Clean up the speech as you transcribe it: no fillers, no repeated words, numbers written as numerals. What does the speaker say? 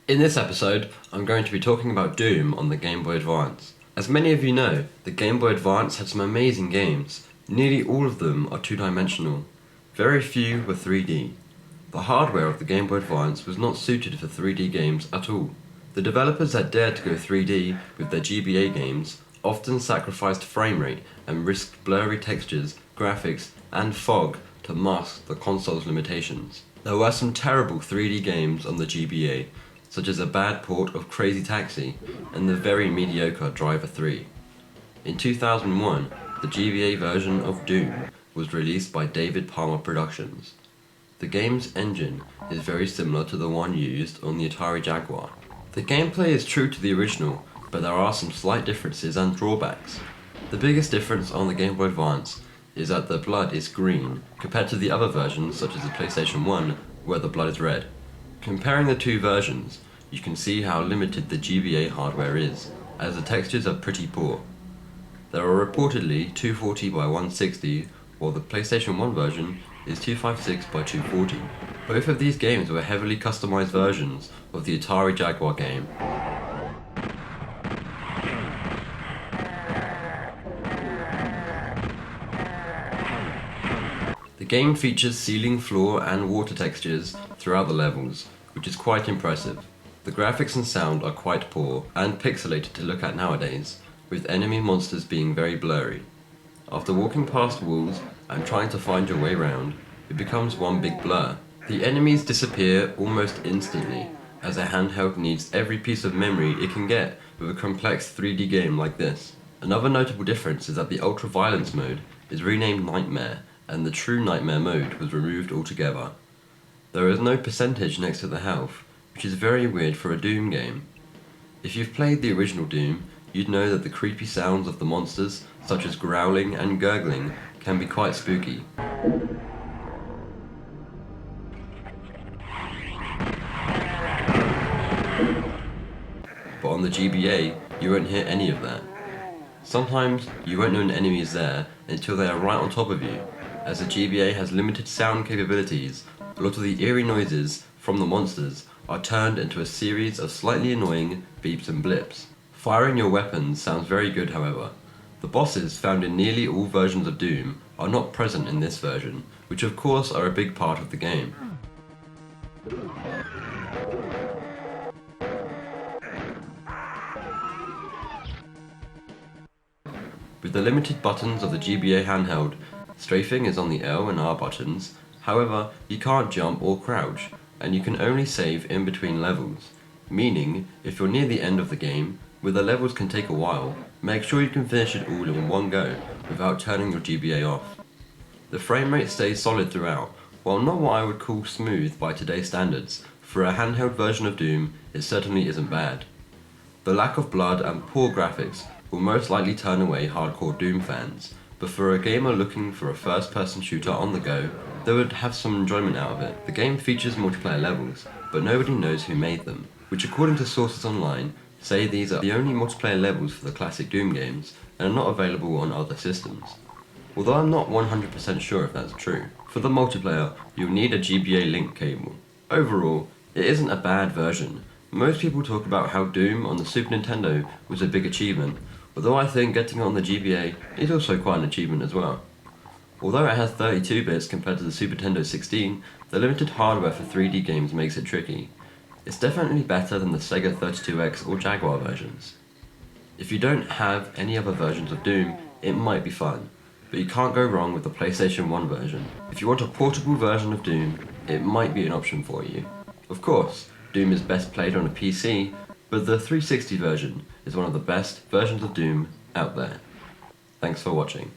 In this episode, I'm going to be talking about Doom on the Game Boy Advance. As many of you know, the Game Boy Advance had some amazing games. Nearly all of them are two-dimensional. Very few were 3D. The hardware of the Game Boy Advance was not suited for 3D games at all. The developers that dared to go 3D with their GBA games often sacrificed frame rate and risked blurry textures, graphics, and fog to mask the console's limitations. There were some terrible 3D games on the GBA, such as a bad port of Crazy Taxi and the very mediocre Driver 3. In 2001, the GBA version of Doom was released by David Palmer Productions. The game's engine is very similar to the one used on the Atari Jaguar. The gameplay is true to the original, but there are some slight differences and drawbacks. The biggest difference on the Game Boy Advance is that the blood is green, compared to the other versions such as the PlayStation 1, where the blood is red. Comparing the two versions, you can see how limited the GBA hardware is, as the textures are pretty poor. There are reportedly 240 by 160, while the PlayStation 1 version is 256 by 240. Both of these games were heavily customized versions of the Atari Jaguar game. The game features ceiling, floor, and water textures throughout the levels, which is quite impressive. The graphics and sound are quite poor and pixelated to look at nowadays, with enemy monsters being very blurry. After walking past walls and trying to find your way around, it becomes one big blur. The enemies disappear almost instantly, as a handheld needs every piece of memory it can get with a complex 3D game like this. Another notable difference is that the ultra-violence mode is renamed Nightmare, and the true Nightmare mode was removed altogether. There is no percentage next to the health, which is very weird for a Doom game. If you've played the original Doom, you'd know that the creepy sounds of the monsters, such as growling and gurgling, can be quite spooky. But on the GBA, you won't hear any of that. Sometimes you won't know an enemy is there until they are right on top of you. As the GBA has limited sound capabilities, a lot of the eerie noises from the monsters are turned into a series of slightly annoying beeps and blips. Firing your weapons sounds very good, however. The bosses found in nearly all versions of Doom are not present in this version, which of course are a big part of the game. With the limited buttons of the GBA handheld, strafing is on the L and R buttons. However, you can't jump or crouch, and you can only save in between levels, meaning if you're near the end of the game, where the levels can take a while, make sure you can finish it all in one go without turning your GBA off. The frame rate stays solid throughout, while not what I would call smooth by today's standards. For a handheld version of Doom, it certainly isn't bad. The lack of blood and poor graphics will most likely turn away hardcore Doom fans, but for a gamer looking for a first-person shooter on the go, they would have some enjoyment out of it. The game features multiplayer levels, but nobody knows who made them, which according to sources online, say these are the only multiplayer levels for the classic Doom games, and are not available on other systems. Although I'm not 100% sure if that's true. For the multiplayer, you'll need a GBA link cable. Overall, it isn't a bad version. Most people talk about how Doom on the Super Nintendo was a big achievement, although I think getting it on the GBA is also quite an achievement as well. Although it has 32 bits compared to the Super Nintendo 16, the limited hardware for 3D games makes it tricky. It's definitely better than the Sega 32X or Jaguar versions. If you don't have any other versions of Doom, it might be fun, but you can't go wrong with the PlayStation 1 version. If you want a portable version of Doom, it might be an option for you. Of course, Doom is best played on a PC, but the 360 version is one of the best versions of Doom out there. Thanks for watching.